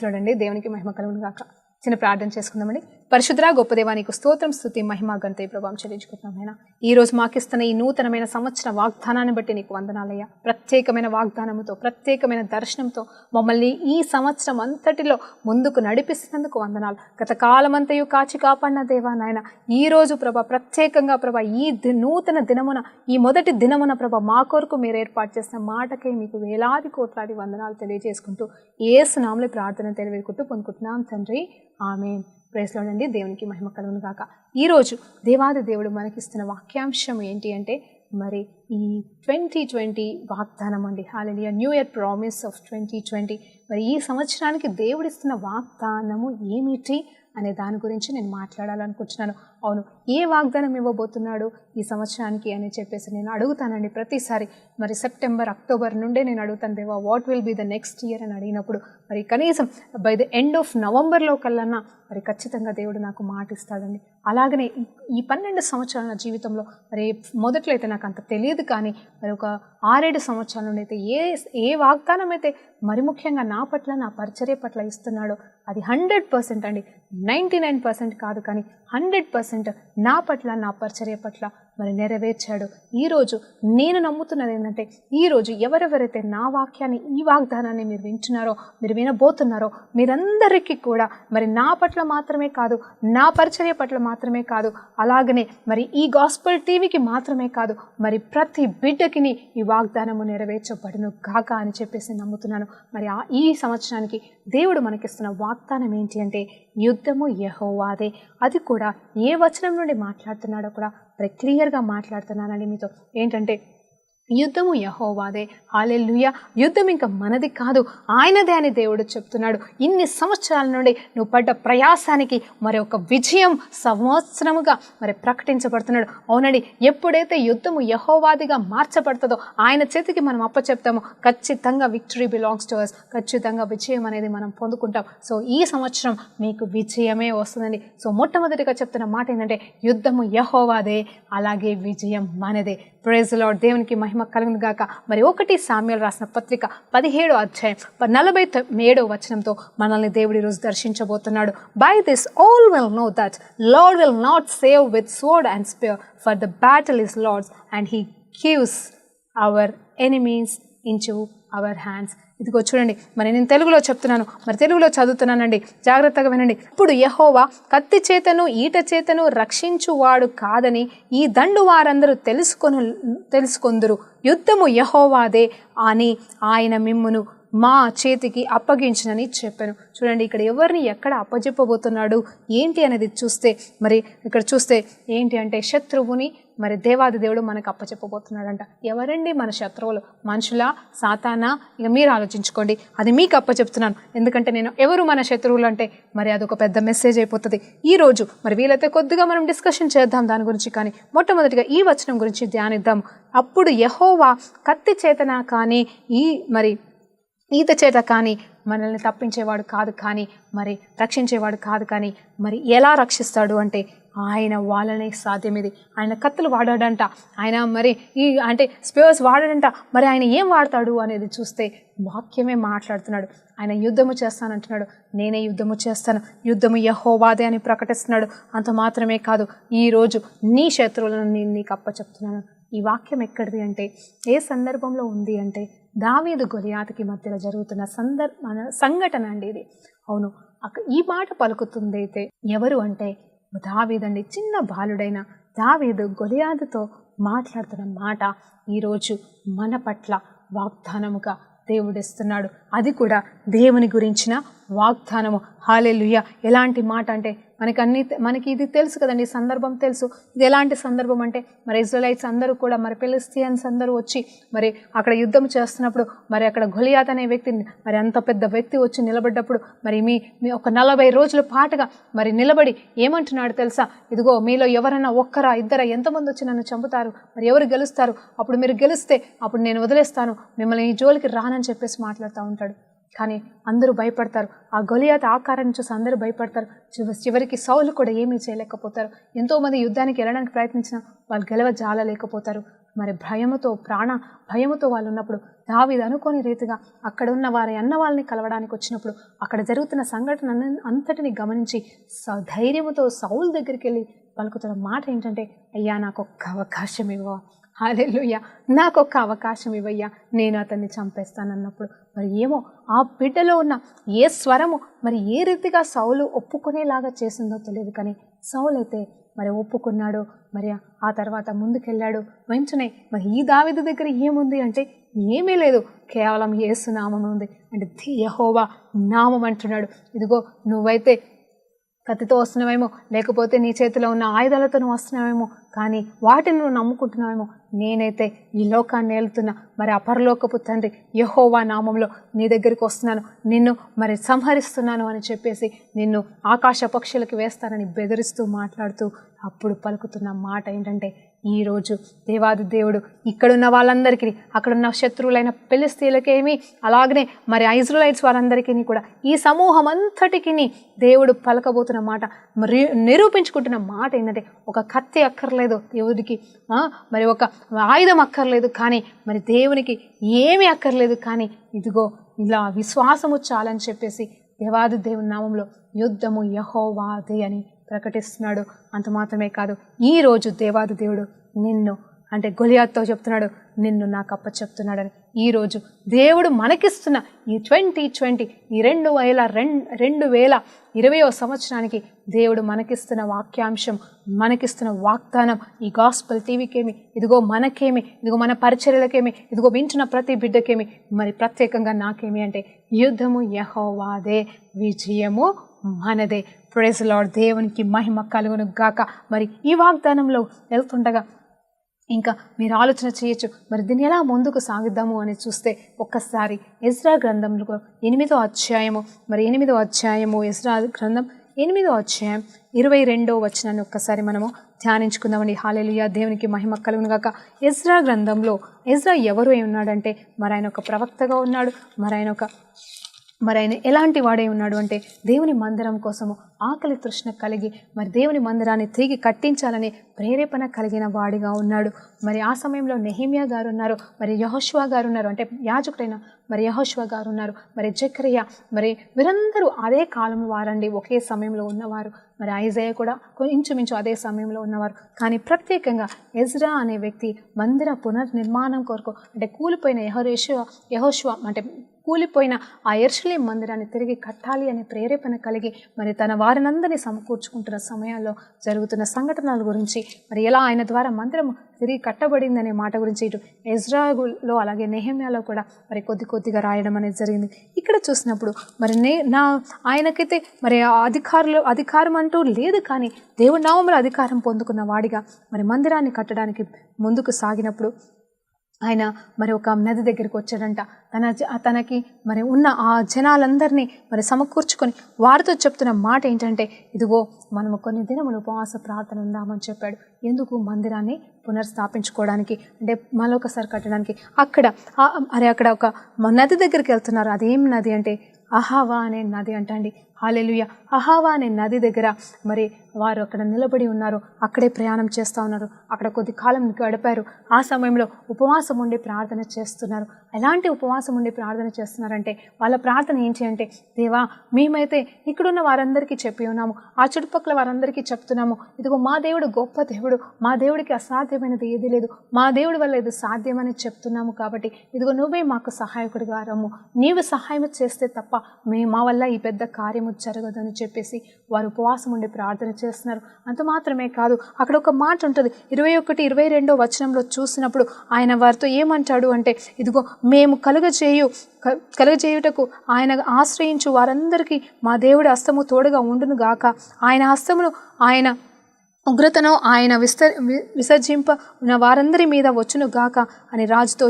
Lord అండి. దేవునికి మహిమ కలుగును గాక. చిన్న ప్రార్థన చేసుకుందామండి. పరిశుద్ధ గొప్ప దేవా, నీకు స్తోత్రం, స్తుతి, మహిమ, ఘనత, ప్రభావం చెల్లించుకుంటున్నాం నాయనా. ఈ రోజు మాకిస్తున్న ఈ నూతనమైన సంవత్సర వాగ్దానాన్ని బట్టి నీకు వందనాలయ్యా. ప్రత్యేకమైన వాగ్దానంతో, ప్రత్యేకమైన దర్శనంతో మమ్మల్ని ఈ సంవత్సరం అంతటిలో ముందుకు నడిపిస్తున్నందుకు వందనాలు. గత కాలమంతయు కాచి కాపాడిన దేవా నాయన, ఈ రోజు ప్రభా ప్రత్యేకంగా ప్రభా ఈ నూతన దినమున, ఈ మొదటి దినమున ప్రభా మా కొరకు మీరు ఏర్పాటు చేసిన మాటకే మీకు వేలాది కోట్లాది వందనాలు తెలియజేసుకుంటూ యేసు నామములో ప్రార్థన తెలియకుంటూ పొందుకుంటున్నాం తండ్రి. ఆమేన్. ప్రైజ్ లార్డ్ అండి. దేవునికి మహిమ కలుగును గాక. ఈరోజు దేవాది దేవుడు మనకిస్తున్న వాక్యాంశం ఏంటి అంటే, మరి ఈ 2020 వాగ్దానం అండి. Hallelujah. New year promise of 2020. మరి ఈ సంవత్సరానికి దేవుడిస్తున్న వాగ్దానము ఏమిటి అనే దాని గురించి నేను మాట్లాడాలనుకుంటున్నాను. అవును, ఏ వాగ్దానం ఇవ్వబోతున్నాడు ఈ సంవత్సరానికి అని చెప్పేసి నేను అడుగుతానండి ప్రతిసారి. మరి సెప్టెంబర్, అక్టోబర్ నుండే నేను అడుగుతాను, దేవా what will be the next year అని అడిగినప్పుడు మరి కనీసం బై ద ఎండ్ ఆఫ్ నవంబర్లో కల్లా మరి ఖచ్చితంగా దేవుడు నాకు మాట ఇస్తాడండి. అలాగనే ఈ 12 సంవత్సరాల జీవితంలో మరి మొదట్లో అయితే నాకు అంత తెలియదు, కానీ మరి ఒక 6-7 సంవత్సరాల నుండి అయితే ఏ వాగ్దానం అయితే మరి ముఖ్యంగా నా పట్ల, నా పరిచర్య పట్ల ఇస్తున్నాడో అది 100% అండి. 99% కాదు, కానీ 100% నా పట్ల, నా పరిచర్య పట్ల మరి నెరవేర్చాడు. ఈరోజు నేను నమ్ముతున్నది ఏంటంటే, ఈరోజు ఎవరెవరైతే నా వాక్యాన్ని, ఈ వాగ్దానాన్ని మీరు వింటున్నారో, మీరు వినబోతున్నారో, మీరందరికీ కూడా మరి నా పట్ల మాత్రమే కాదు, నా పరిచర్య పట్ల మాత్రమే కాదు, అలాగనే మరి ఈ గాస్పెల్ టీవీకి మాత్రమే కాదు, మరి ప్రతి బిడ్డకిని ఈ వాగ్దానము నెరవేర్చబడును గాక అని చెప్పేసి నమ్ముతున్నాను. మరి ఈ సంవత్సరానికి దేవుడు మనకిస్తున్న వాగ్దానం ఏంటి అంటే, యుద్ధము యెహోవాదే. అది కూడా ఏ వచనం నుండి మాట్లాడుతున్నాడో కూడా మరి క్లియర్గా మాట్లాడుతున్నానండి మీతో. ఏంటంటే, యుద్ధము యెహోవాదే. హల్లెలూయా. యుద్ధం ఇంకా మనది కాదు, ఆయనదే అని దేవుడు చెప్తున్నాడు. ఇన్ని సంవత్సరాల నుండి నువ్వు పడ్డ ప్రయాసానికి మరి ఒక విజయం సంవత్సరముగా మరి ప్రకటించబడుతున్నాడు. అవునండి, ఎప్పుడైతే యుద్ధము యెహోవాదిగా మార్చబడుతుందో, ఆయన చేతికి మనం అప్పచెప్తామో, ఖచ్చితంగా విక్టరీ బిలాంగ్స్ టు us. ఖచ్చితంగా విజయం అనేది మనం పొందుకుంటాం. సో ఈ సంవత్సరం మీకు విజయమే వస్తుందండి. సో మొట్టమొదటిగా చెప్తున్న మాట ఏంటంటే, యుద్ధము యెహోవాదే, అలాగే విజయం మనదే. Praise lord. దేవునికి మహిమ కలుగును గాక. మరి 1 సామ్యుయేలు రాసిన పత్రిక 17వ అధ్యాయం 47వ వచనంతో మనల్ని దేవుడు ఈరోజు దర్శించబోతున్నాడు. By this all will know that lord will not save with sword and spear, for the battle is lord's and he gives our enemies into our hands. ఇదిగో చూడండి, మరి నేను తెలుగులో చెప్తున్నాను, మరి తెలుగులో చదువుతున్నానండి, జాగ్రత్తగా వినండి. ఇప్పుడు యెహోవా కత్తి చేతను ఈట చేతను రక్షించువాడు కాదని ఈ దండు వారందరూ తెలుసుకొందురు. యుద్ధము యెహోవాదే అని ఆయన మిమ్మును మా చేతికి అప్పగించునని చెప్పాను. చూడండి, ఇక్కడ ఎవరిని ఎక్కడ అప్పజెప్పబోతున్నాడు ఏంటి అనేది చూస్తే, మరి ఇక్కడ చూస్తే ఏంటి అంటే, శత్రువుని మరి దేవాది దేవుడు మనకు అప్పచెప్పబోతున్నాడంట. ఎవరండి మన శత్రువులు? మనుషులా, సాతానా? ఇక మీరు ఆలోచించుకోండి. అది మీకు అప్పచెప్తున్నాను, ఎందుకంటే నేను ఎవరు మన శత్రువులు అంటే మరి అదొక పెద్ద మెసేజ్ అయిపోతుంది. ఈరోజు మరి వీలైతే కొద్దిగా మనం డిస్కషన్ చేద్దాం దాని గురించి, కానీ మొట్టమొదటిగా ఈ వచనం గురించి ధ్యానిద్దాం. అప్పుడు యెహోవా కత్తి చేతన కానీ మరి ఈత చేత కానీ మనల్ని తప్పించేవాడు కాదు, కానీ మరి రక్షించేవాడు కాదు, కానీ మరి ఎలా రక్షిస్తాడు అంటే, ఆయన వాళ్ళనే సాధ్యం. ఇది ఆయన కత్తులు వాడాడంట, ఆయన మరి అంటే స్పేర్స్ వాడాడంట. మరి ఆయన ఏం వాడతాడు అనేది చూస్తే వాక్యమే మాట్లాడుతున్నాడు. ఆయన యుద్ధము చేస్తానంటున్నాడు. నేనే యుద్ధము చేస్తాను, యుద్ధము యెహోవాదే అని ప్రకటిస్తున్నాడు. అంత మాత్రమే కాదు, ఈరోజు నీ శత్రువులను నేను నీకు అప్పచెప్తున్నాను. ఈ వాక్యం ఎక్కడిది అంటే, ఏ సందర్భంలో ఉంది అంటే, దావీదు గొలియాతుకి మధ్యలో జరుగుతున్న సంఘటన అండి ఇది. అవును, ఈ మాట పలుకుతుంది అయితే ఎవరు అంటే దావీదండి. చిన్న బాలుడైన దావీదు గొలియాతుతో మాట్లాడుతున్న మాట ఈరోజు మన పట్ల వాగ్దానముగా దేవుడిస్తున్నాడు. అది కూడా దేవుని గురించిన వాగ్దానము. హల్లెలూయా. ఎలాంటి మాట అంటే, మనకి ఇది తెలుసు కదండి, సందర్భం తెలుసు. ఇది ఎలాంటి సందర్భం అంటే, మరి ఇజ్రాయెలైట్స్ అందరూ కూడా మరి ఫిలిష్టియన్స్ అందరూ వచ్చి మరి అక్కడ యుద్ధం చేస్తున్నప్పుడు, మరి అక్కడ గొలియాత్ అనే వ్యక్తి, మరి అంత పెద్ద వ్యక్తి వచ్చి నిలబడ్డప్పుడు, మరి మీ ఒక 40 రోజుల పాటుగా మరి నిలబడి ఏమంటున్నాడు తెలుసా? ఇదిగో మీలో ఎవరైనా ఒక్కరా ఇద్దరా ఎంతమంది వచ్చి నన్ను చంపుతారు, మరి ఎవరు గెలుస్తారు, అప్పుడు మీరు గెలిస్తే అప్పుడు నేను వదిలేస్తాను, మిమ్మల్ని ఈ జోలికి రానని చెప్పేసి మాట్లాడుతూ ఉంటాడు. కానీ అందరూ భయపడతారు. ఆ గొలియాత్ ఆకారాన్ని చూసి అందరూ భయపడతారు. చివరికి సౌలు కూడా ఏమీ చేయలేకపోతారు. ఎంతోమంది యుద్ధానికి వెళ్ళడానికి ప్రయత్నించినా వాళ్ళు గెలవజాలలేకపోతారు. మరి భయముతో వాళ్ళు ఉన్నప్పుడు దావీదు అనుకోని రీతిగా అక్కడ ఉన్న వారి అన్న వాళ్ళని కలవడానికి వచ్చినప్పుడు అక్కడ జరుగుతున్న సంఘటన అంతటిని గమనించి ధైర్యముతో సౌలు దగ్గరికి వెళ్ళి పలుకుతున్న మాట ఏంటంటే, అయ్యా నాకు ఒక్క అవకాశం ఇవ్వవా, హల్లెలూయా, నాకు ఒక్క అవకాశం ఇవ్వయ్యా, నేను అతన్ని చంపేస్తానన్నప్పుడు మరి ఏమో ఆ బిడ్డలో ఉన్న ఏ స్వరము మరి ఏ రీతిగా సౌలు ఒప్పుకునేలాగా చేసిందో తెలియదు, కానీ సౌలు అయితే మరి ఒప్పుకున్నాడు. మరి ఆ తర్వాత ముందుకెళ్ళాడు. వెంటనే మరి ఈ దావీదు దగ్గర ఏముంది అంటే ఏమీ లేదు, కేవలం యేసు నామం ఉంది. అంటే యెహోవా నామం అంటున్నాడు. ఇదిగో నువ్వైతే కత్తితో వస్తున్నావేమో, లేకపోతే నీ చేతిలో ఉన్న ఆయుధాలతో నువ్వు వస్తున్నావేమో, కానీ వాటిని నువ్వు నమ్ముకుంటున్నావేమో, నేనైతే ఈ లోకాన్ని ఏలుతున్నా మరి అపరలోకపు తండ్రి యెహోవా నామంలో నీ దగ్గరికి వస్తున్నాను, నిన్ను మరి సంహరిస్తున్నాను అని చెప్పేసి నిన్ను ఆకాశ పక్షులకి వేస్తానని బెదిరిస్తూ మాట్లాడుతూ అప్పుడు పలుకుతున్న మాట ఏంటంటే, ఈరోజు దేవాది దేవుడు ఇక్కడున్న వాళ్ళందరికీ, అక్కడున్న శత్రువులైన ఫిలిష్తీయులకేమి, అలాగనే మరి ఇజ్రాయెలైట్స్ వారందరికీ కూడా, ఈ సమూహం అంతటికి దేవుడు పలకబోతున్న మాట, మరి నిరూపించుకుంటున్న మాట ఏంటంటే, ఒక కత్తి అక్కర్లేదు దేవుడికి, మరి ఒక ఆయుధం అక్కర్లేదు, కానీ మరి దేవునికి ఏమీ అక్కర్లేదు, కానీ ఇదిగో ఇలా విశ్వాసము చాలని చెప్పేసి దేవాది దేవుని నామంలో యుద్ధము యెహోవాదే అని ప్రకటిస్తున్నాడు. అంత మాత్రమే కాదు, ఈరోజు దేవాది దేవుడు నిన్ను అంటే గొలియాతుతో చెప్తున్నాడు, నిన్ను నాకు అప్పచెప్తున్నాడని. ఈరోజు దేవుడు మనకిస్తున్న ఈ 2020 ఈ 2020 సంవత్సరానికి దేవుడు మనకిస్తున్న వాక్యాంశం, మనకిస్తున్న వాగ్దానం, ఈ గాస్పెల్ టీవీకేమి, ఇదిగో మనకేమి, ఇదిగో మన పరిచర్యలకేమి, ఇదిగో వింటున్న ప్రతి బిడ్డకేమి, మరి ప్రత్యేకంగా నాకేమి అంటే, యుద్ధము యెహోవాదే, విజయము మనదే. ప్రైజ్ లార్డ్, దేవునికి మహిమ కలుగును గాక. మరి ఈ వాగ్దానంలో వెళ్తుండగా ఇంకా మీరు ఆలోచన చేయొచ్చు, మరి దీన్ని ఎలా ముందుకు సాగిద్దాము అని చూస్తే ఒక్కసారి ఎజ్రా గ్రంథంలో 8వ అధ్యాయము, మరి 8వ అధ్యాయము ఎజ్రా గ్రంథం 8వ అధ్యాయం 22వ వచనాన్ని ఒక్కసారి మనము ధ్యానించుకుందామండి. హల్లెలూయా, దేవునికి మహిమ కలుగును గాక. ఎజ్రా గ్రంథంలో ఎజ్రా ఎవరు ఉన్నాడంటే, మరి ఆయన ఒక ప్రవక్తగా ఉన్నాడు. మరి ఆయన ఎలాంటి వాడే ఉన్నాడు అంటే, దేవుని మందిరం కోసము ఆకలి తృష్ణ కలిగి మరి దేవుని మందిరాన్ని తిరిగి కట్టించాలని ప్రేరేపణ కలిగిన వాడిగా ఉన్నాడు. మరి ఆ సమయంలో నెహెమ్యా గారు ఉన్నారు, మరి యెహోషువ గారు ఉన్నారు, అంటే యాజకుడైన మరి యెహోషువ గారు ఉన్నారు, మరి జెకర్యా, మరి వీరందరూ అదే కాలం వారండి, ఒకే సమయంలో ఉన్నవారు. మరి ఐజయా కూడా ఇంచుమించు అదే సమయంలో ఉన్నవారు. కానీ ప్రత్యేకంగా ఎజ్రా అనే వ్యక్తి మందిర పునర్నిర్మాణం కొరకు, అంటే కూలిపోయిన యెహోషువ అంటే కూలిపోయిన ఆ యెరూషలేము మందిరాన్ని తిరిగి కట్టాలి అనే ప్రేరేపణ కలిగి మరి తన వారినందరినీ సమకూర్చుకుంటున్న సమయాల్లో జరుగుతున్న సంఘటనల గురించి, మరి ఎలా ఆయన ద్వారా మందిరం తిరిగి కట్టబడిందనే మాట గురించి ఇటు ఎజ్రాలో అలాగే నెహెమ్యాలో కూడా మరి కొద్దిగా రాయడం అనేది జరిగింది. ఇక్కడ చూసినప్పుడు మరి ఆయనకైతే మరి అధికారం అంటూ లేదు, కానీ దేవుడి నామములో అధికారం పొందుకున్న వాడిగా మరి మందిరాన్ని కట్టడానికి ముందుకు సాగినప్పుడు ఆయన మరి ఒక నది దగ్గరికి వచ్చాడంట. తనకి మరి ఉన్న ఆ జనాలందరినీ మరి సమకూర్చుకొని వారితో చెప్తున్న మాట ఏంటంటే, ఇదిగో మనము కొన్ని దినములు ఉపవాస ప్రార్థన ఉందామని చెప్పాడు. ఎందుకు? మందిరాన్ని పునర్స్థాపించుకోవడానికి, అంటే మరొకసారి కట్టడానికి. అక్కడ ఒక నది దగ్గరికి వెళ్తున్నారు. అదేం నది అంటే అహావా అనే నది అంటండి. హల్లెలూయా. అహావా అనే నది దగ్గర మరి వారు అక్కడ నిలబడి ఉన్నారు, అక్కడే ప్రయాణం చేస్తూ ఉన్నారు, అక్కడ కొద్ది కాలం గడిపారు. ఆ సమయంలో ఉపవాసం ఉండి ప్రార్థన చేస్తున్నారు. ఎలాంటి ఉపవాసం ఉండి ప్రార్థన చేస్తున్నారంటే, వాళ్ళ ప్రార్థన ఏంటి అంటే, దేవా మేమైతే ఇక్కడున్న వారందరికీ చెప్పి ఉన్నాము, ఆ చుట్టుపక్కల వారందరికీ చెప్తున్నాము, ఇదిగో మా దేవుడు గొప్ప దేవుడు, మా దేవుడికి అసాధ్యమైనది ఏది లేదు, మా దేవుడి వల్ల ఇది సాధ్యమని చెప్తున్నాము, కాబట్టి ఇదిగో నువ్వే మాకు సహాయకుడిగా రమ్ము, నీవు సహాయం చేస్తే తప్ప మా వల్ల ఈ పెద్ద కార్యము జరగదని చెప్పేసి వారు ఉపవాసం ఉండి ప్రార్థన చేస్తున్నారు. అంత మాత్రమే కాదు, అక్కడ ఒక మాట ఉంటుంది 21-22 వచనంలో చూసినప్పుడు ఆయన వారితో ఏమంటాడు అంటే, ఇదిగో మేము కలుగజేయుటకు ఆయన ఆశ్రయించు వారందరికీ మా దేవుడి హస్తము తోడుగా ఉండును గాక, ఆయన హస్తమును ఆయన ఉగ్రతను ఆయన విసర్జింప ఉన్న వారందరి మీద వచ్చును గాక అని రాజుతో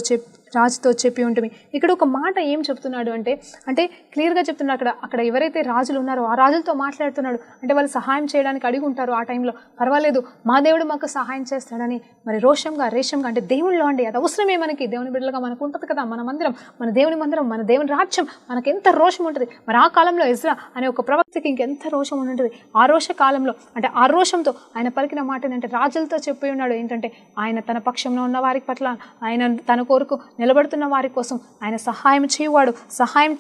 రాజుతో చెప్పి ఉంటుంది. ఇక్కడ ఒక మాట ఏం చెప్తున్నాడు అంటే క్లియర్గా చెప్తున్నాడు, అక్కడ ఎవరైతే రాజులు ఉన్నారో ఆ రాజులతో మాట్లాడుతున్నాడు. అంటే వాళ్ళు సహాయం చేయడానికి అడిగి ఉంటారు ఆ టైంలో, పర్వాలేదు మా దేవుడు మాకు సహాయం చేస్తాడని మరి రేషంగా అంటే దేవుళ్ళు అండి, అది అవసరమే మనకి. దేవుని బిడ్డలుగా మనకు ఉంటుంది కదా, మన మందిరం, మన దేవుని మందిరం, మన దేవుని రాజ్యం, మనకు ఎంత రోషం ఉంటుంది. మరి ఆ కాలంలో ఎజ్రా అనే ఒక ప్రవక్తకి ఇంకెంత రోషం ఉంటుంది. ఆ రోష కాలంలో అంటే ఆ రోషంతో ఆయన పలికిన మాట ఏంటంటే రాజులతో చెప్పి ఉన్నాడు ఏంటంటే ఆయన తన పక్షంలో ఉన్న వారి పట్ల, ఆయన తన కొరకు నిలబడుతున్న వారి కోసం ఆయన సహాయం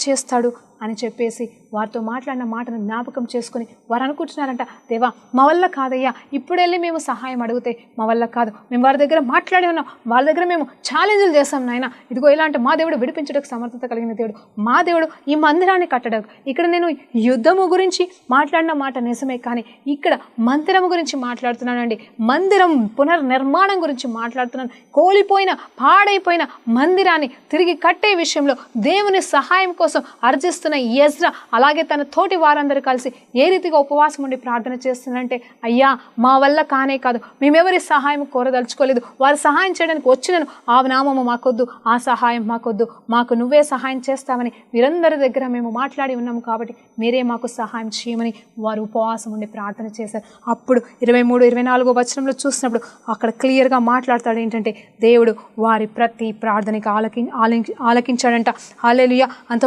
చేస్తాడు అని చెప్పేసి వారితో మాట్లాడిన మాటను జ్ఞాపకం చేసుకుని వారు అనుకుంటున్నారంట, దేవా మా వల్ల కాదయ్యా, ఇప్పుడు వెళ్ళి మేము సహాయం అడిగితే మా వల్ల కాదు, మేము వారి దగ్గర మాట్లాడి ఉన్నాం, వాళ్ళ దగ్గర మేము ఛాలెంజ్లు చేస్తాం నాయన, ఇదిగో ఇలా అంటే మా దేవుడు విడిపించడానికి సమర్థత కలిగిన దేవుడు, మా దేవుడు ఈ మందిరాన్ని కట్టడం. ఇక్కడ నేను యుద్ధము గురించి మాట్లాడిన మాట నిజమే, కానీ ఇక్కడ మందిరం గురించి మాట్లాడుతున్నానండి. మందిరం పునర్నిర్మాణం గురించి మాట్లాడుతున్నాను. కోల్పోయిన పాడైపోయిన మందిరాన్ని తిరిగి కట్టే విషయంలో దేవుని సహాయం కోసం అర్జిస్తున్న ఎజ్రా అలాగే తన తోటి వారందరూ కలిసి ఏ రీతిగా ఉపవాసం ఉండి ప్రార్థన చేస్తున్నారంటే, అయ్యా మా వల్ల కానే కాదు, మేమెవరి సహాయం కోరదలుచుకోలేదు, వారు సహాయం చేయడానికి వచ్చినను ఆ నామము మాకొద్దు, ఆ సహాయం మాకొద్దు, మాకు నువ్వే సహాయం చేస్తామని వీరందరి దగ్గర మేము మాట్లాడి ఉన్నాము, కాబట్టి మీరే మాకు సహాయం చేయమని వారు ఉపవాసం ఉండి ప్రార్థన చేశారు. అప్పుడు 23-24 వచనంలో చూసినప్పుడు అక్కడ క్లియర్గా మాట్లాడతాడు ఏంటంటే, దేవుడు వారి ప్రతి ప్రార్థనకి ఆలకించాడంట. హల్లెలూయా. అంత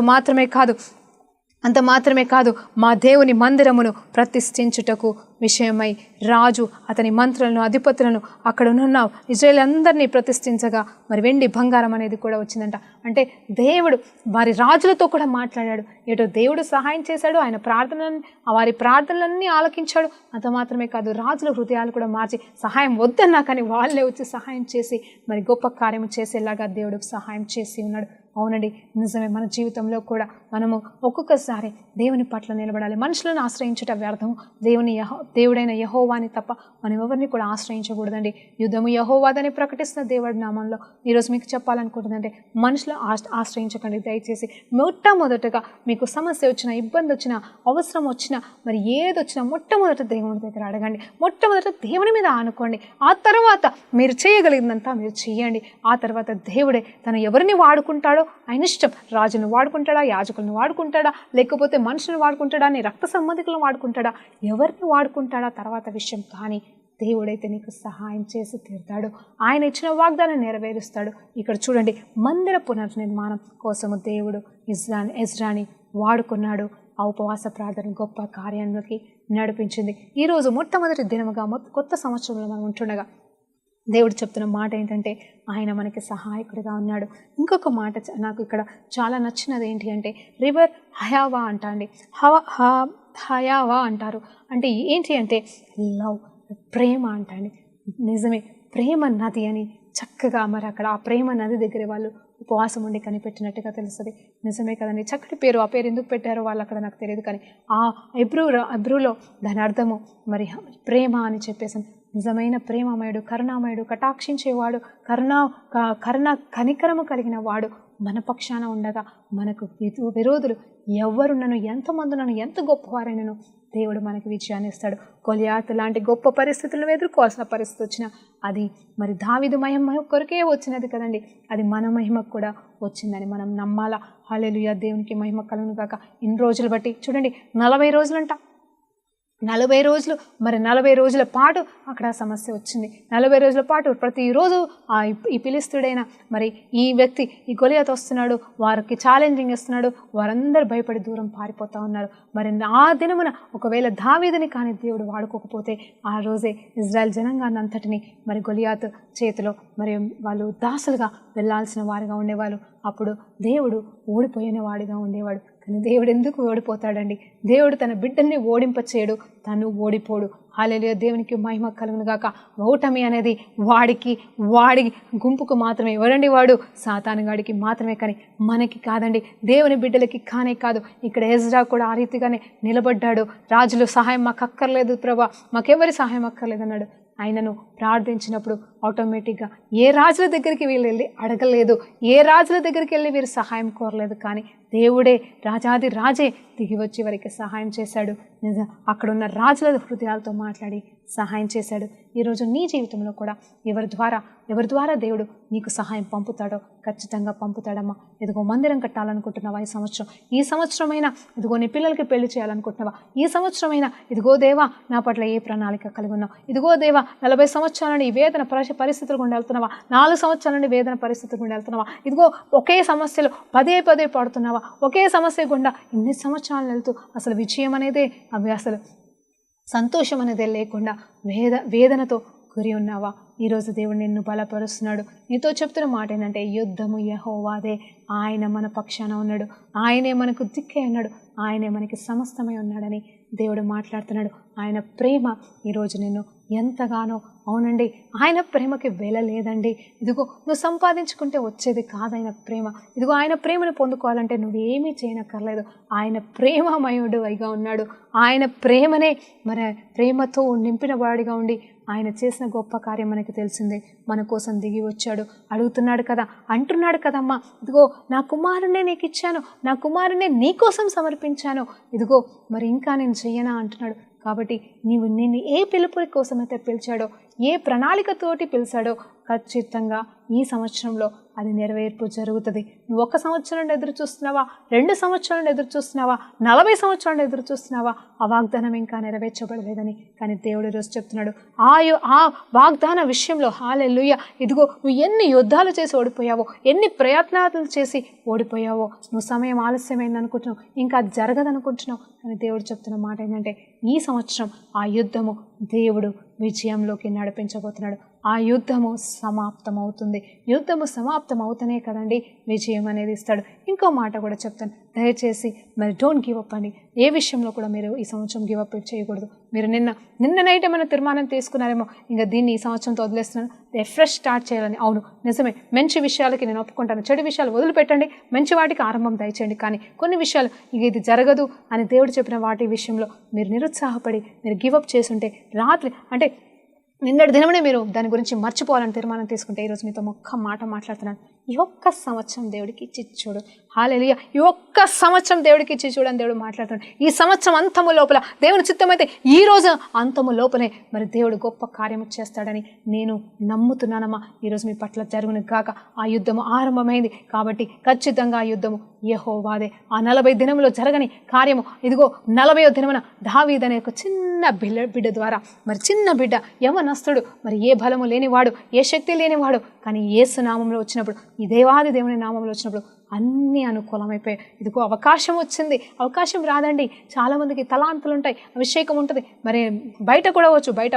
మాత్రమే కాదు మా దేవుని మందిరమును ప్రతిష్ఠించుటకు విషయమై రాజు అతని మంత్రులను అధిపతులను అక్కడ ఉన్న ఇజ్రాయేల్ అందరినీ ప్రతిష్ఠించగా మరి వెండి బంగారం అనేది కూడా వచ్చిందంట. అంటే దేవుడు వారి రాజులతో కూడా మాట్లాడాడు. ఏటో దేవుడు సహాయం చేశాడు, ఆయన వారి ప్రార్థనలన్నీ ఆలకించాడు. అంత మాత్రమే కాదు రాజుల హృదయాలు కూడా మార్చి సహాయం వద్దన్నా కానీ వాళ్ళే వచ్చి సహాయం చేసి మరి గొప్ప కార్యం చేసేలాగా దేవుడు సహాయం చేసి ఉన్నాడు. అవునండి, నిజమే. మన జీవితంలో కూడా మనము ఒక్కొక్కసారి దేవుని పట్ల నిలబడాలి. మనుషులను ఆశ్రయించట వ్యర్థం, దేవుడైన యెహోవాని తప్ప మనం ఎవరిని కూడా ఆశ్రయించకూడదండి. యుద్ధము యెహోవాదని ప్రకటిస్తున్న దేవుడి నామంలో ఈరోజు మీకు చెప్పాలనుకుంటుందంటే, మనుషులు ఆశ్రయించకండి దయచేసి. మొట్టమొదటగా మీకు సమస్య వచ్చినా, ఇబ్బంది వచ్చినా, అవసరం వచ్చినా, మరి ఏది వచ్చినా మొట్టమొదట దేవుని దగ్గర అడగండి. మొట్టమొదట దేవుని మీద ఆనుకోండి. ఆ తర్వాత మీరు చేయగలిగినంతా మీరు చేయండి. ఆ తర్వాత దేవుడే తను ఎవరిని వాడుకుంటాడో ఆయన ఇష్టం. రాజును వాడుకుంటాడా, యాజకులను వాడుకుంటాడా, లేకపోతే మనుషులను వాడుకుంటాడా, నీ రక్త సంబంధికులను వాడుకుంటాడా, ఎవరిని వాడుకుంటాడా తర్వాత విషయం. కానీ దేవుడైతే నీకు సహాయం చేసి తీరుతాడు. ఆయన ఇచ్చిన వాగ్దానం నెరవేరుస్తాడు. ఇక్కడ చూడండి, మందిర పునర్నిర్మాణం కోసము దేవుడు ఎజ్రాని వాడుకున్నాడు. ఆ ఉపవాస ప్రార్థన గొప్ప కార్యానికి నడిపించింది. ఈరోజు మొట్టమొదటి దినముగా కొత్త సంవత్సరంలో మనం ఉంటుండగా దేవుడు చెప్తున్న మాట ఏంటంటే, ఆయన మనకి సహాయకుడిగా ఉన్నాడు. ఇంకొక మాట నాకు ఇక్కడ చాలా నచ్చినది ఏంటి అంటే, రివర్ హయావా అంట అండి. హయావా అంటారు. అంటే ఏంటి అంటే లవ్, ప్రేమ అంటండి. నిజమే, ప్రేమ నది అని చక్కగా మరి అక్కడ ఆ ప్రేమ నది దగ్గర వాళ్ళు ఉపవాసం ఉండి కనిపెట్టినట్టుగా తెలుస్తుంది. నిజమే కదండి, చక్కటి పేరు. ఆ పేరు ఎందుకు పెట్టారో వాళ్ళు అక్కడ నాకు తెలియదు, కానీ ఆ ఎబ్రూలో దాని అర్థము మరి ప్రేమ అని చెప్పేసాను. నిజమైన ప్రేమమయుడు, కరుణామయుడు, కటాక్షించేవాడు, కనికరము కలిగిన వాడు మన పక్షాన ఉండగా మనకు విరోధులు ఎవరున్నను, ఎంతమందునను, ఎంత గొప్పవారైనను దేవుడు మనకి విజయాన్ని ఇస్తాడు. గొలియాతు లాంటి గొప్ప పరిస్థితులను ఎదుర్కోవాల్సిన పరిస్థితి వచ్చినా అది మరి దావీదు మహిమ కొరకే వచ్చినది కదండి, అది మన మహిమకు కూడా వచ్చిందని మనం నమ్మాలా. హల్లెలూయా, దేవునికి మహిమ కలుగును గాక. ఇన్ని రోజులు బట్టి చూడండి, 40 రోజులంట. 40 రోజులు, మరి 40 రోజుల పాటు అక్కడ సమస్య వచ్చింది. 40 రోజుల పాటు ప్రతిరోజు ఈ ఫిలిష్తీయుడైన మరి ఈ వ్యక్తి, ఈ గొలియాతు వస్తున్నాడు, వారికి ఛాలెంజింగ్ ఇస్తున్నాడు. వారందరూ భయపడి దూరం పారిపోతూ ఉన్నారు. మరి ఆ దినమున ఒకవేళ దావీదుని కానీ దేవుడు వాడుకోకపోతే ఆ రోజే ఇజ్రాయెల్ జనాంగాన్ని అంతటిని మరి గొలియాతు చేతిలో మరి వాళ్ళు దాసులుగా వెళ్ళాల్సిన వారిగా ఉండేవాళ్ళు. అప్పుడు దేవుడు ఓడిపోయిన వాడిగా ఉండేవాడు. కానీ దేవుడు ఎందుకు ఓడిపోతాడండి? దేవుడు తన బిడ్డల్ని ఓడింపచేయడు, తను ఓడిపోడు. హల్లెలూయా, దేవునికి మహిమ కలుగును గాక. ఓటమి అనేది వాడి గుంపుకు మాత్రమే. ఎవరండి వాడు? సాతానుగాడికి మాత్రమే, కానీ మనకి కాదండి, దేవుని బిడ్డలకి కానే కాదు. ఇక్కడ ఎజ్రా కూడా ఆ రీతిగానే నిలబడ్డాడు. రాజులు సహాయం మాకు అక్కర్లేదు ప్రభా, మాకెవరి సహాయం అక్కర్లేదు అన్నాడు. ఆయనను ప్రార్థించినప్పుడు ఆటోమేటిక్గా ఏ రాజుల దగ్గరికి వీళ్ళు వెళ్ళి అడగలేదు, ఏ రాజుల దగ్గరికి వెళ్ళి వీరు సహాయం కోరలేదు, కానీ దేవుడే రాజాది రాజే దిగి వచ్చి వారికి సహాయం చేశాడు. నిజం, అక్కడున్న రాజుల హృదయాలతో మాట్లాడి సహాయం చేశాడు. ఈరోజు నీ జీవితంలో కూడా ఎవరి ద్వారా దేవుడు నీకు సహాయం పంపుతాడో ఖచ్చితంగా పంపుతాడమ్మా. ఇదిగో మందిరం కట్టాలనుకుంటున్నావా ఈ సంవత్సరమైనా, ఇదిగో నీ పిల్లలకి పెళ్లి చేయాలనుకుంటున్నావా ఈ సంవత్సరమైనా, ఇదిగో దేవా నా పట్ల ఏ ప్రణాళిక కలిగి ఉన్నావు, ఇదిగో దేవా 40 సంవత్సరాల నుండి వేదన పరిస్థితులు గుండా వెళ్తున్నావా, 4 సంవత్సరాల నుండి వేదన పరిస్థితులు గుండా వెళ్తున్నావా, ఇదిగో ఒకే సమస్యలు పదే పడుతున్నావా, ఒకే సమస్య గుండా ఇన్ని సంవత్సరాలు వెళ్తూ అసలు విజయం అనేదే అసలు సంతోషం అనేదే లేకుండా వేదనతో గురి ఉన్నావా, ఈరోజు దేవుడు నిన్ను బలపరుస్తున్నాడు. నీతో చెప్తున్న మాట ఏంటంటే యుద్ధము యెహోవాదే, ఆయన మన పక్షాన ఉన్నాడు, ఆయనే మనకు దిక్కే ఉన్నాడు, ఆయనే మనకి సమస్తమై ఉన్నాడని దేవుడు మాట్లాడుతున్నాడు. ఆయన ప్రేమ ఈరోజు నిన్ను ఎంతగానో, అవునండి ఆయన ప్రేమకి వెల లేదండి. ఇదిగో నువ్వు సంపాదించుకుంటే వచ్చేది కాదు ఆయన ప్రేమ. ఇదిగో ఆయన ప్రేమను పొందుకోవాలంటే నువ్వేమీ చేయనక్కర్లేదు. ఆయన ప్రేమమయుడు అయిగా ఉన్నాడు. ఆయన ప్రేమనే ప్రేమతో నింపిన వాడిగా ఉండి ఆయన చేసిన గొప్ప కార్యం మనకి తెలిసిందే. మన కోసం దిగి వచ్చాడు, అడుగుతున్నాడు కదా, అంటున్నాడు కదమ్మా, ఇదిగో నా కుమారుణ్ణే నీకు ఇచ్చాను, నా కుమారుణ్ణే నీ కోసం సమర్పించాను, ఇదిగో మరి ఇంకా నేను చెయ్యనా అంటున్నాడు. కాబట్టి నిన్ను ఏ పిలుపు కోసమైతే పిలిచాడో, ఏ ప్రణాళికతోటి పిలిచాడో ఖచ్చితంగా ఈ సంవత్సరంలో అది నెరవేర్పు జరుగుతుంది. నువ్వు 1 సంవత్సరం ఎదురు చూస్తున్నావా, 2 సంవత్సరాలు ఎదురు చూస్తున్నావా, 40 సంవత్సరాలు ఎదురు చూస్తున్నావా, ఆ వాగ్దానం ఇంకా నెరవేర్చబడలేదని. కానీ దేవుడు రోజు చెప్తున్నాడు, ఆ వాగ్దాన విషయంలో హల్లెలూయా, ఇదిగో నువ్వు ఎన్ని యుద్ధాలు చేసి ఓడిపోయావో, ఎన్ని ప్రయత్నాలు చేసి ఓడిపోయావో, నువ్వు సమయం ఆలస్యమైంది అనుకుంటున్నావు, ఇంకా అది జరగదనుకుంటున్నావు. కానీ దేవుడు చెప్తున్న మాట ఏంటంటే ఈ సంవత్సరం ఆ యుద్ధము దేవుడు విజయంలోకి నడిపించబోతున్నాడు. ఆ యుద్ధము సమాప్తమవుతుంది. యుద్ధము సమాప్తమవుతనే కదండి విజయం అనేది ఇస్తాడు. ఇంకో మాట కూడా చెప్తాను, దయచేసి మరి డోంట్ గివ్ అప్ అండి. ఏ విషయంలో కూడా మీరు ఈ సంవత్సరం గివ్ అప్ చేయకూడదు. మీరు నిన్న నైట్ ఏమైనా తీర్మానం తీసుకున్నారేమో, ఇంకా దీన్ని ఈ సంవత్సరంతో వదిలేస్తున్నాను, ఫ్రెష్ స్టార్ట్ చేయాలని. అవును నిజమే, మంచి విషయాలకి నేను ఒప్పుకుంటాను, చెడు విషయాలు వదిలిపెట్టండి, మంచి వాటికి ఆరంభం దయచేయండి. కానీ కొన్ని విషయాలు ఇది జరగదు అని దేవుడు చెప్పిన వాటి విషయంలో మీరు నిరుత్సాహపడి మీరు గివ్ అప్ చేసుంటే, రాత్రి అంటే నిన్నటి దినమనే మీరు దాని గురించి మర్చిపోవాలని తీర్మానం తీసుకుంటే, ఈరోజు మీతో ఒక్క మాట మాట్లాడుతున్నాను. ఈ ఒక్క సంవత్సరం దేవుడికి ఇచ్చి చూడు. హల్లెలూయా, ఈ ఒక్క సంవత్సరం దేవుడికి ఇచ్చి చూడని దేవుడు మాట్లాడుతున్నాడు. ఈ సంవత్సరం అంతము లోపల దేవుని చిత్తమైతే ఈ రోజు అంతము లోపలే మరి దేవుడు గొప్ప కార్యము చేస్తాడని నేను నమ్ముతున్నానమ్మా. ఈరోజు మీ పట్ల జరుగును గాక. ఆ యుద్ధము ఆరంభమైంది కాబట్టి ఖచ్చితంగా ఆ యుద్ధము యెహోవాదే. ఆ 40 దినములో జరగని కార్యము ఇదిగో 40వ దినమున దావీదు అనే ఒక చిన్న బిడ్డ ద్వారా, మరి చిన్న బిడ్డ యవనస్తుడు, మరి ఏ బలము లేనివాడు, ఏ శక్తి లేనివాడు, కానీ యేసు నామంలో వచ్చినప్పుడు, ఈ దేవాది దేవుని నామంలో వచ్చినప్పుడు అన్నీ అనుకూలమైపోయాయి. ఇదిగో అవకాశం వచ్చింది. అవకాశం రాదండి. చాలామందికి తలాంతులు ఉంటాయి, అభిషేకం ఉంటుంది. మరి బయట కూడా కావచ్చు, బయట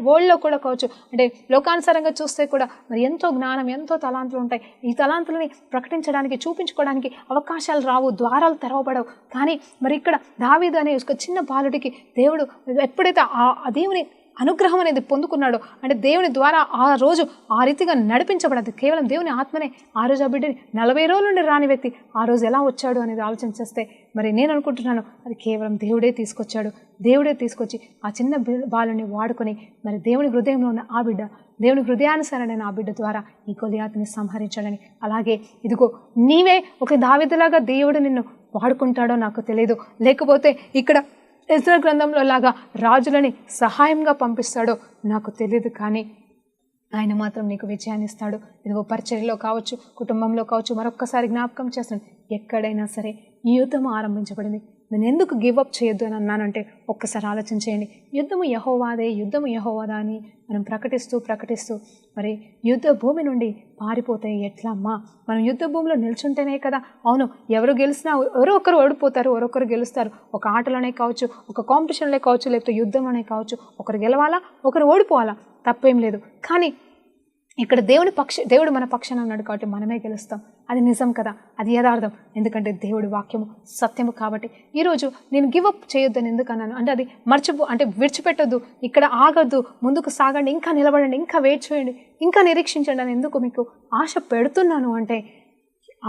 వరల్డ్లో కూడా కావచ్చు, అంటే లోకానుసారంగా చూస్తే కూడా మరి ఎంతో జ్ఞానం, ఎంతో తలాంతులు ఉంటాయి. ఈ తలాంతులని ప్రకటించడానికి, చూపించుకోవడానికి అవకాశాలు రావు, ద్వారాలు తెరవబడవు. కానీ మరి ఇక్కడ దావీదు అనే ఒక చిన్న బాలుడికి దేవుడు ఎప్పుడైతే ఆ దేవుని అనుగ్రహం అనేది పొందుకున్నాడు, అంటే దేవుని ద్వారా ఆ రోజు ఆ రీతిగా నడిపించబడదు. కేవలం దేవుని ఆత్మనే ఆ రోజు ఆ బిడ్డని 40 రోజుల నుండి రాని వ్యక్తి ఆ రోజు ఎలా వచ్చాడు అనేది ఆలోచన చేస్తే, మరి నేను అనుకుంటున్నాను అది కేవలం దేవుడే తీసుకొచ్చాడు. దేవుడే తీసుకొచ్చి ఆ చిన్న బాలుని వాడుకొని మరి దేవుని హృదయంలో ఉన్న ఆ బిడ్డ, దేవుని హృదయానుసారమైన ఆ బిడ్డ ద్వారా ఈ గొలియాతుని సంహరించాడని. అలాగే ఇదిగో నీవే ఒక దావీదులాగా దేవుడు నిన్ను వాడుకుంటాడో నాకు తెలియదు, లేకపోతే ఇక్కడ ఎజ్రా గ్రంథంలో లాగా రాజులని సహాయంగా పంపిస్తాడో నాకు తెలియదు, కానీ ఆయన మాత్రం నీకు విజయాన్ని ఇస్తాడు. ఇదిగో పరిచర్యలో కావచ్చు, కుటుంబంలో కావచ్చు, మరొక్కసారి జ్ఞాపకం చేస్తాను, ఎక్కడైనా సరే ఈ యుద్ధం ఆరంభించబడింది. నేను ఎందుకు గివ్ అప్ చేయొద్దు అని అన్నానంటే ఒక్కసారి ఆలోచన చేయండి. యుద్ధము యెహోవాదే, యుద్ధము యెహోవాదా అని మనం ప్రకటిస్తూ మరి యుద్ధ భూమి నుండి పారిపోతే ఎట్లా అమ్మా? మనం యుద్ధ భూమిలో నిల్చుంటేనే కదా. అవును, ఎవరు గెలిచినా ఎవరో ఒకరు ఓడిపోతారు, ఎవరొకరు గెలుస్తారు. ఒక ఆటలోనే కావచ్చు, ఒక కాంపిటీషన్లో కావచ్చు, లేకపోతే యుద్ధంలోనే కావచ్చు. ఒకరు గెలవాలా, ఒకరు ఓడిపోవాలా, తప్పేం లేదు. కానీ ఇక్కడ దేవుడు మన పక్షాన ఉన్నాడు కాబట్టి మనమే గెలుస్తాం. అది నిజం కదా, అది యథార్థం. ఎందుకంటే దేవుడి వాక్యము సత్యము కాబట్టి. ఈరోజు నేను గివ్ అప్ చేయొద్దని ఎందుకు అన్నాను అంటే, అది విడిచిపెట్టొద్దు, ఇక్కడ ఆగొద్దు, ముందుకు సాగండి, ఇంకా నిలబడండి, ఇంకా వెయిట్ చేయండి, ఇంకా నిరీక్షించండి అని ఎందుకు మీకు ఆశ పెడుతున్నాను అంటే,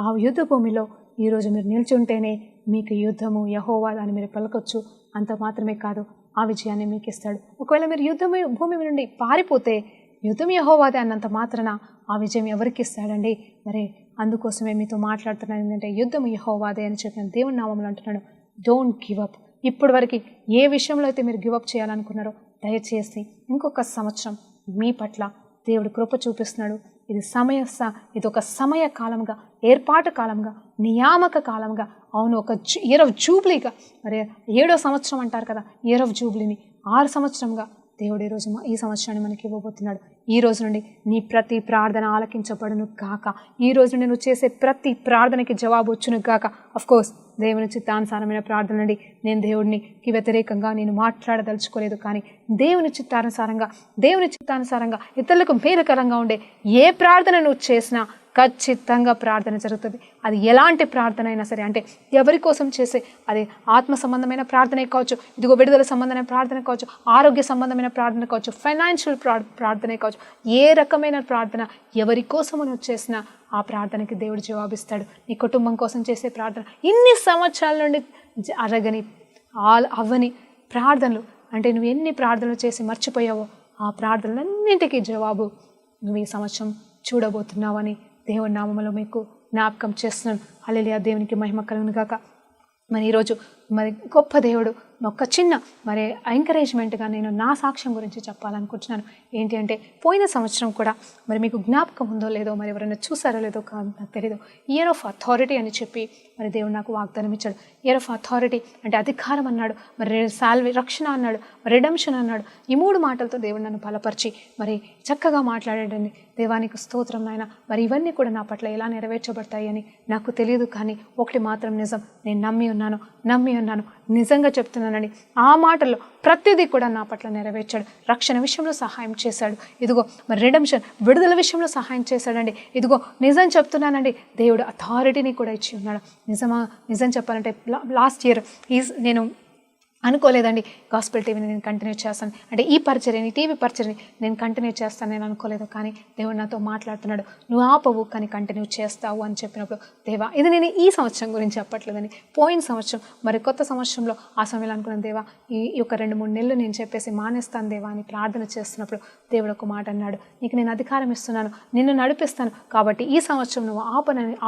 ఆ యుద్ధ భూమిలో ఈరోజు మీరు నిల్చుంటేనే మీకు యుద్ధము యెహోవా అని మీరు పలకొచ్చు. అంత మాత్రమే కాదు, ఆ విజయాన్ని మీకు ఇస్తాడు. ఒకవేళ మీరు యుద్ధ భూమి నుండి పారిపోతే యుద్ధం యెహోవాదే అన్నంత మాత్రాన ఆ విజయం ఎవరికి ఇస్తాడండి? మరి అందుకోసమే మీతో మాట్లాడుతున్నాను ఏంటంటే యుద్ధం యెహోవాదే అని చెప్పిన దేవుని నామంలో అంటున్నాడు, డోంట్ గివ్ అప్. ఇప్పటి వరకు ఏ విషయంలో అయితే మీరు గివ్ అప్ చేయాలనుకున్నారో దయచేసి ఇంకొక సంవత్సరం మీ పట్ల దేవుడు కృప చూపిస్తున్నాడు. ఇది ఒక సమయ కాలంగా, ఏర్పాటు కాలంగా, నియామక కాలంగా, అవును ఒక ఇయర్ ఆఫ్ జూబ్లీగా, మరి 7వ సంవత్సరం అంటారు కదా, ఇయర్ ఆఫ్ జూబ్లీని 6 సంవత్సరంగా దేవుడు ఈ సంవత్సరాన్ని మనకి ఇవ్వబోతున్నాడు. ఈ రోజు నుండి నీ ప్రతి ప్రార్థన ఆలకించబడును గాక. ఈ రోజు నుండి నువ్వు చేసే ప్రతి ప్రార్థనకి జవాబు వచ్చును గాక. అఫ్కోర్స్ దేవుని చిత్తానుసారమైన ప్రార్థన నుండి నేను దేవునికి వ్యతిరేకంగా నేను మాట్లాడదలుచుకోలేదు. కానీ దేవుని చిత్తానుసారంగా ఇతరులకు మేలుకరంగా ఉండే ఏ ప్రార్థన నువ్వు చేసినా ఖచ్చితంగా ప్రార్థన జరుగుతుంది. అది ఎలాంటి ప్రార్థన అయినా సరే, అంటే ఎవరి కోసం చేసే, అది ఆత్మ సంబంధమైన ప్రార్థనే కావచ్చు, ఇదిగో విడుదల సంబంధమైన ప్రార్థన కావచ్చు, ఆరోగ్య సంబంధమైన ప్రార్థన కావచ్చు, ఫైనాన్షియల్ ప్రార్థనే కావచ్చు, ఏ రకమైన ప్రార్థన ఎవరి కోసము నువ్వు చేసినా ఆ ప్రార్థనకి దేవుడు జవాబిస్తాడు. నీ కుటుంబం కోసం చేసే ప్రార్థన, ఇన్ని సంవత్సరాల నుండి అవ్వని ప్రార్థనలు, అంటే నువ్వు ఎన్ని ప్రార్థనలు చేసి మర్చిపోయావో ఆ ప్రార్థనలన్నింటికీ జవాబు నువ్వు ఈ సంవత్సరం చూడబోతున్నావని దేవుని నామములో మీకు జ్ఞాపకం చేస్తున్నాను. హల్లెలూయా, దేవునికి మహిమ కలుగును గాక. మరి ఈరోజు మరి గొప్ప దేవుడు ఒక చిన్న మరి ఎంకరేజ్మెంట్గా నేను నా సాక్ష్యం గురించి చెప్పాలనుకుంటున్నాను. ఏంటి అంటే, పోయిన సంవత్సరం కూడా మరి మీకు జ్ఞాపకం ఉందో లేదో, మరి ఎవరైనా చూసారో లేదో నాకు తెలియదు, ఇయర్ ఆఫ్ అథారిటీ అని చెప్పి మరి దేవుడు నాకు వాగ్దానం ఇచ్చాడు. ఇయర్ ఆఫ్ అథారిటీ అంటే అధికారం అన్నాడు, మరి రక్షణ అన్నాడు, రిడెంప్షన్ అన్నాడు. ఈ 3 మాటలతో దేవుడు నన్ను బలపరిచి మరి చక్కగా మాట్లాడాడండి. దేవానికి స్తోత్రం నాయన. మరి ఇవన్నీ కూడా నా పట్ల ఎలా నెరవేర్చబడతాయి అని నాకు తెలియదు, కానీ ఒకటి మాత్రం నిజం, నేను నమ్మి ఉన్నాను, నిజంగా చెప్తున్నానండి. ఆ మాటల్లో ప్రతిదీ కూడా నా పట్ల నెరవేర్చాడు. రక్షణ విషయంలో సహాయం చేశాడు, ఇదిగో మరి రిడెంప్షన్ విడుదల విషయంలో సహాయం చేశాడండి. ఇదిగో నిజం చెప్తున్నానండి, దేవుడు అథారిటీని కూడా ఇచ్చి ఉన్నాడు. నిజం చెప్పాలంటే లాస్ట్ ఇయర్ నేను అనుకోలేదండి గాస్పెల్ టీవీని నేను కంటిన్యూ చేస్తాను, అంటే ఈ పరిచర్యని, టీవీ పరిచర్యని నేను కంటిన్యూ చేస్తాను నేను అనుకోలేదు. కానీ దేవుడు నాతో మాట్లాడుతున్నాడు, నువ్వు ఆపవు కానీ కంటిన్యూ చేస్తావు అని చెప్పినప్పుడు, దేవా ఇది నేను ఈ సంవత్సరం గురించి చెప్పట్లేదని, పోయిన సంవత్సరం మరి కొత్త సంవత్సరంలో ఆ సమయంలో అనుకున్నాను, దేవా ఈ యొక్క 2-3 నెలలు నేను చెప్పేసి మానేస్తాను దేవా అని ప్రార్థన చేస్తున్నప్పుడు దేవుడు ఒక మాట అన్నాడు, నీకు నేను అధికారం ఇస్తున్నాను, నిన్ను నడిపిస్తాను, కాబట్టి ఈ సంవత్సరం నువ్వు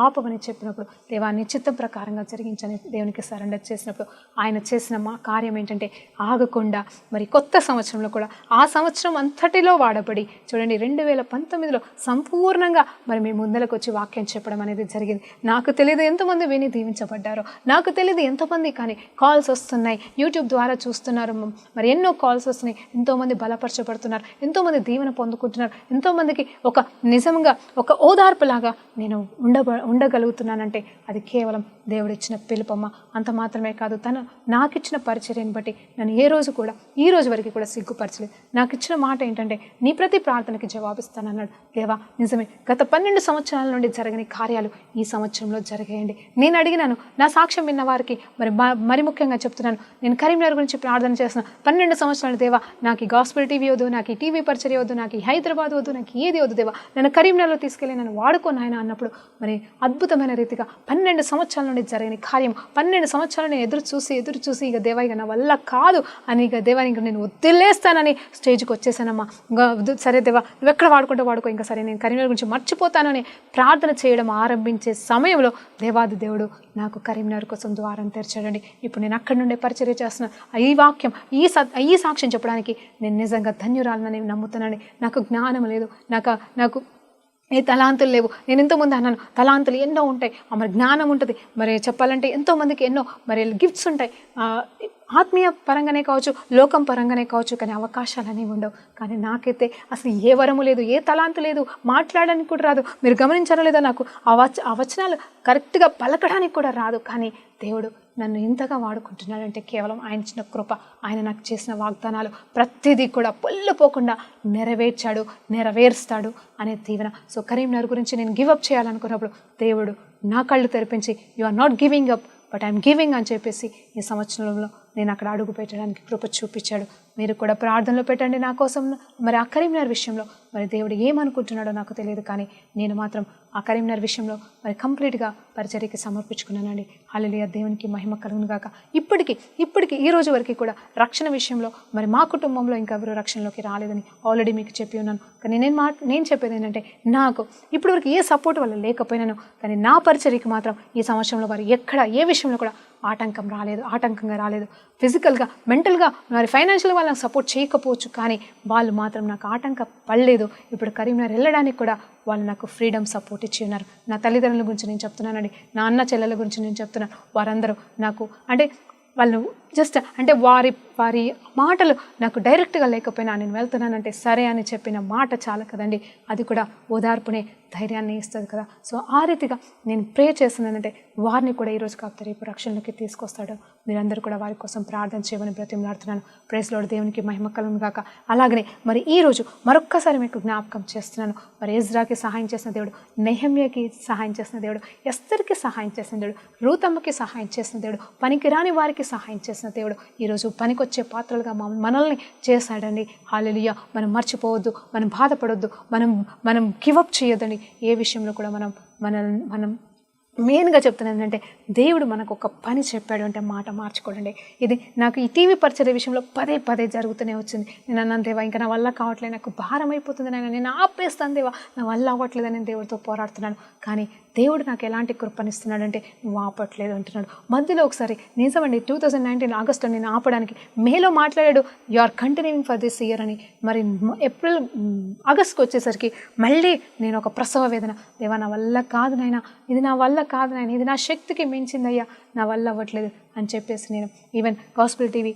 ఆపవని చెప్పినప్పుడు, దేవా నీ చిత్తం ప్రకారంగా జరిగించని దేవునికి సరెండర్ చేసినప్పుడు, ఆయన చేసిన కార్యం ఏంటంటే ఆగకుండా మరి కొత్త సంవత్సరంలో కూడా ఆ సంవత్సరం అంతటిలో వాడబడి చూడండి 2019లో సంపూర్ణంగా మరి మీ ముందరకు వచ్చి వాక్యం చెప్పడం అనేది జరిగింది. నాకు తెలియదు ఎంతమంది విని దీవించబడ్డారో, నాకు తెలియదు ఎంతమంది కానీ కాల్స్ వస్తున్నాయి, యూట్యూబ్ ద్వారా చూస్తున్నారు, మరి ఎన్నో కాల్స్ వస్తున్నాయి, ఎంతోమంది బలపరచబడుతున్నారు, ఎంతోమంది దీవెన పొందుకుంటున్నారు, ఎంతోమందికి ఒక నిజంగా ఒక ఓదార్పులాగా నేను ఉండగలుగుతున్నానంటే అది కేవలం దేవుడిచ్చిన పిలుపమ్మ. అంత మాత్రమే కాదు, తను నాకిచ్చిన పరిచర్యను బట్టి నన్ను ఏ రోజు కూడా ఈ రోజు వరకు కూడా సిగ్గుపరచలేదు. నాకు ఇచ్చిన మాట ఏంటంటే నీ ప్రతి ప్రార్థనకి జవాబిస్తానన్నాడు. దేవా నిజమే, గత 12 సంవత్సరాల నుండి జరగని కార్యాలు ఈ సంవత్సరంలో జరిగాయండి. నేను అడిగినాను, నా సాక్ష్యం విన్న వారికి మరి ముఖ్యంగా చెప్తున్నాను, నేను కరీంనగర్ గురించి ప్రార్థన చేసిన 12 సంవత్సరాలు, దేవా నాకు ఈ గాస్పెల్ టీవీ వద్దు, నాకు ఈ టీవీ పరిచర్య వద్దు, నాకు ఈ హైదరాబాద్ వద్దు, నాకు ఏది వద్దు దేవా, నన్ను కరీంనగర్లో తీసుకెళ్ళి నన్ను వాడుకోనాయన అన్నప్పుడు మరి అద్భుతమైన రీతిగా 12 సంవత్సరాల నుండి జరిగిన కార్యం, 12 సంవత్సరాలు నేను ఎదురు చూసి ఇక దేవా ఇక నా వల్ల కాదు అని, ఇక దేవా ఇంక నేను వదిలేస్తానని స్టేజ్కి వచ్చేసానమ్మా. ఇంకా సరే దేవా నువ్వు ఎక్కడ వాడుకో, ఇంకా సరే నేను కరీంనగర్ గురించి మర్చిపోతానని ప్రార్థన చేయడం ఆరంభించే సమయంలో దేవాది దేవుడు నాకు కరీంనగర్ కోసం ద్వారం తెరిచాడండి. ఇప్పుడు నేను అక్కడి నుండే పరిచర్య చేస్తున్నాను. ఈ వాక్యం ఈ సాక్ష్యం చెప్పడానికి నేను నిజంగా ధన్యురాలని నమ్ముతున్నాను. నాకు జ్ఞానం లేదు, నాకు ఏ తలాంతులు లేవు. నేను ఎంతోమంది అన్నాను, తలాంతులు ఎన్నో ఉంటాయి, మరి జ్ఞానం ఉంటుంది, మరి చెప్పాలంటే ఎంతోమందికి ఎన్నో మరి గిఫ్ట్స్ ఉంటాయి, ఆత్మీయ పరంగానే కావచ్చు, లోకం పరంగానే కావచ్చు, కానీ అవకాశాలు అనేవి ఉండవు. కానీ నాకైతే అసలు ఏ వరము లేదు, ఏ తలాంతు లేదు, మాట్లాడడానికి కూడా రాదు. మీరు గమనించారో లేదో, నాకు ఆ వచనాలు కరెక్ట్గా పలకడానికి కూడా రాదు. కానీ దేవుడు నన్ను ఇంతగా వాడుకుంటున్నాడంటే కేవలం ఆయన ఇచ్చిన కృప, ఆయన నాకు చేసిన వాగ్దానాలు ప్రతిదీ కూడా పొల్లిపోకుండా నెరవేరుస్తాడు అనే దీవెన. సో కరీంనగర్ గురించి నేను గివప్ చేయాలనుకున్నప్పుడు దేవుడు నా కళ్ళు తెరిపించి, you are not giving up but I'm giving అని చెప్పేసి ఈ సంవత్సరంలో నేను అక్కడ అడుగు పెట్టడానికి కృప చూపించాడు. మీరు కూడా ప్రార్థనలో పెట్టండి నా కోసం. మరి ఆ కరీంనగర్ విషయంలో మరి దేవుడు ఏమనుకుంటున్నాడో నాకు తెలియదు, కానీ నేను మాత్రం ఆ కరీంనగర్ విషయంలో మరి కంప్లీట్గా పరిచర్యకి సమర్పించుకున్నానండి. హల్లెలూయా, దేవునికి మహిమ కలుగును గాక. ఇప్పటికి ఈ రోజు వరకు కూడా రక్షణ విషయంలో మరి మా కుటుంబంలో ఇంకా ఎవరు రక్షణలోకి రాలేదని ఆల్రెడీ మీకు చెప్పి ఉన్నాను. కానీ నేను చెప్పేది ఏంటంటే, నాకు ఇప్పటివరకు ఏ సపోర్ట్ వల్ల లేకపోయినాను, కానీ నా పరిచర్యకి మాత్రం ఈ సంవత్సరంలో వారు ఎక్కడ ఏ విషయంలో కూడా ఆటంకంగా రాలేదు. ఫిజికల్గా, మెంటల్గా, మరి ఫైనాన్షియల్గా వాళ్ళని సపోర్ట్ చేయకపోవచ్చు, కానీ వాళ్ళు మాత్రం నాకు ఆటంకం పడలేదు. ఇప్పుడు కరీంనగర్ వెళ్ళడానికి కూడా వాళ్ళు నాకు ఫ్రీడమ్ సపోర్ట్ ఇచ్చి ఉన్నారు. నా తల్లిదండ్రుల గురించి నేను చెప్తున్నానండి, నా అన్న చెల్లెల గురించి నేను చెప్తున్నాను. వారందరూ నాకు అంటే వాళ్ళు జస్ట్ అంటే వారి మాటలు నాకు డైరెక్ట్గా లేకపోయినా నేను వెళ్తున్నానంటే సరే అని చెప్పిన మాట చాలు కదండి, అది కూడా ఓదార్పునే ధైర్యాన్ని ఇస్తుంది కదా. సో ఆ రీతిగా నేను ప్రే చేస్తున్నానంటే వారిని కూడా ఈరోజు కాకపోతే రేపు రక్షణలోకి తీసుకొస్తాడు. మీరందరూ కూడా వారి కోసం ప్రార్థన చేయమని బ్రతిమలాడుతున్నాను. ప్రైజ్ లార్డ్, దేవునికి మహిమ కలుగును గాక. అలాగనే మరి ఈరోజు మరొక్కసారి మీకు జ్ఞాపకం చేస్తున్నాను. మరి ఎజ్రాకి సహాయం చేసిన దేవుడు, నెహమ్యాకి సహాయం చేసిన దేవుడు, ఎస్తర్కి సహాయం చేసిన దేవుడు, రూతమ్మకి సహాయం చేసిన దేవుడు, పనికిరాని వారికి సహాయం చేసిన దేవుడు ఈరోజు పనికొచ్చే పాత్రలుగా మనల్ని చేశాడండి. హల్లెలూయా. మనం మర్చిపోవద్దు, మనం బాధపడొద్దు, మనం గివప్ చేయొద్దండి. ఏ విషయంలో కూడా మనం మెయిన్గా చెప్తున్నాను ఏంటంటే, దేవుడు మనకు ఒక పని చెప్పాడు అంటే మాట మార్చుకోడండి. ఇది నాకు ఈ టీవీ పరిచర్య విషయంలో పదే జరుగుతూనే వచ్చింది. నేను అన్నాను, దేవా ఇంకా నా వల్ల కావట్లేదు, నాకు భారం అయిపోతుంది, నేను ఆపేస్తాను దేవా, నా వల్ల అవ్వట్లేదని నేను దేవుడితో పోరాడుతున్నాను. కానీ దేవుడు నాకు ఎలాంటి కృపనిస్తున్నాడంటే, నువ్వు ఆపట్లేదు అంటున్నాడు. మధ్యలో ఒకసారి నిజమండి 2019 ఆగస్టులో నేను ఆపడానికి మేలో మాట్లాడాడు, you are continuing for this year అని. మరి ఆగస్ట్కి వచ్చేసరికి మళ్ళీ నేను ఒక ప్రసవ వేదన, దేవా నా వల్ల కాదు నాయనా, ఇది నా వల్ల కాదు నాయన, ఇది నా శక్తికి మించిందయ్యా, నా వల్ల అవ్వట్లేదు అని చెప్పేసి నేను ఈవెన్ గాస్పెల్ టీవీ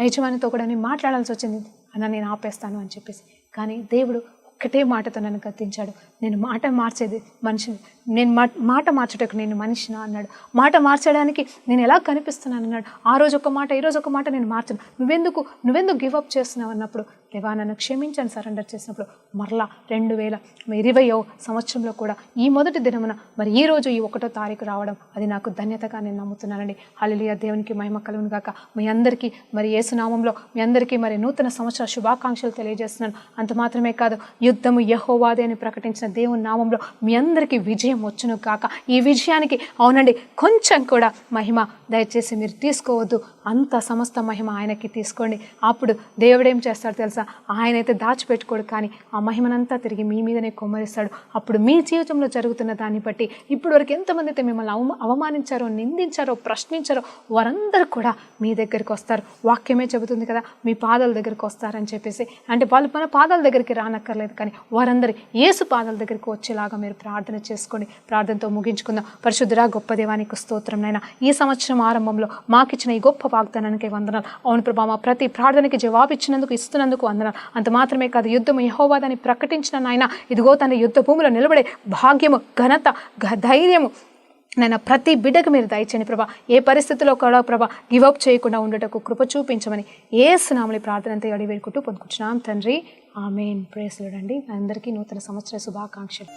యజమానితో కూడా నేను మాట్లాడాల్సి వచ్చింది, అన్న నేను ఆపేస్తాను అని చెప్పేసి. కానీ దేవుడు ఒక్కటే మాటతో నన్ను గద్దించాడు. నేను మాట మార్చేది మనిషిని, నేను మాట మార్చుటకు నేను మనిషినా అన్నాడు. మాట మార్చడానికి నేను ఎలా కనిపిస్తున్నాను అన్నాడు. ఆ రోజు ఒక మాట, ఈ రోజు ఒక మాట నేను మార్చను. నువ్వెందుకు గివప్ చేస్తున్నావు అన్నప్పుడు, దేవా నన్ను క్షమించాను సరెండర్ చేసినప్పుడు, మరలా 2020 సంవత్సరంలో కూడా ఈ మొదటి దినమున మరి ఈ రోజు ఈ 1వ తారీఖు రావడం, అది నాకు ధన్యతగా నేను నమ్ముతున్నానండి. హల్లెలూయా, దేవునికి మహిమ కలుగును గాక. మీ అందరికీ మరి యేసు నామములో మీ అందరికీ మరి నూతన సంవత్సర శుభాకాంక్షలు తెలియజేస్తున్నాను. అంత మాత్రమే కాదు, యుద్ధము యెహోవాదే అని ప్రకటించిన దేవుని నామంలో మీ అందరికీ విజయం వచ్చును కాక. ఈ విజయానికి అవునండి కొంచెం కూడా మహిమ దయచేసి మీరు తీసుకోవద్దు, అంత సమస్త మహిమ ఆయనకి తీసుకోండి. అప్పుడు దేవుడు ఏం చేస్తాడు తెలుసా, ఆయనైతే దాచిపెట్టుకోడు, కానీ ఆ మహిమనంతా తిరిగి మీ మీదనే కొమ్మరిస్తాడు. అప్పుడు మీ జీవితంలో జరుగుతున్న దాన్ని బట్టి ఇప్పటి వరకు ఎంతమంది అయితే మిమ్మల్ని అవమానించారో, నిందించారో, ప్రశ్నించారో వారందరూ కూడా మీ దగ్గరికి వస్తారు. వాక్యమే చెబుతుంది కదా, మీ పాదాల దగ్గరికి వస్తారని చెప్పేసి. అంటే వాళ్ళు మన పాదాల దగ్గరికి రానక్కర్లేదు, కానీ వారందరూ యేసు పాదాల దగ్గరికి వచ్చేలాగా మీరు ప్రార్థన చేసుకోండి. ప్రార్థనతో ముగించుకుందాం. పరిశుద్ధుడా గొప్ప దేవానికి స్తోత్రం నాయనా, ఈ సంవత్సరం ఆరంభంలో మాకిచ్చిన ఈ గొప్ప వాగ్దానానికి వందనాలు. అవును ప్రభా, మా ప్రతి ప్రార్థనకి జవాబిచ్చినందుకు, ఇస్తున్నందుకు వందనాలు. అంత మాత్రమే కాదు, యుద్ధము యెహోవాదని ప్రకటించిన నాయన, ఇదిగో తన యుద్ధ భూమిలో నిలబడే భాగ్యము, ఘనత, ధైర్యము నాయన ప్రతి బిడ్డకు మీరు దయచేయండి ప్రభా. ఏ పరిస్థితిలో కూడా ప్రభా గివప్ చేయకుండా ఉండటకు కృప చూపించమని యేసు నామములో ప్రార్థనతో అడిగి వేడుకుంటూ పొందుకుంటున్నాం తండ్రి, ఆమేన్. ప్రైజ్ లార్డ్ అండి. అందరికీ నూతన సంవత్సర శుభాకాంక్షలు.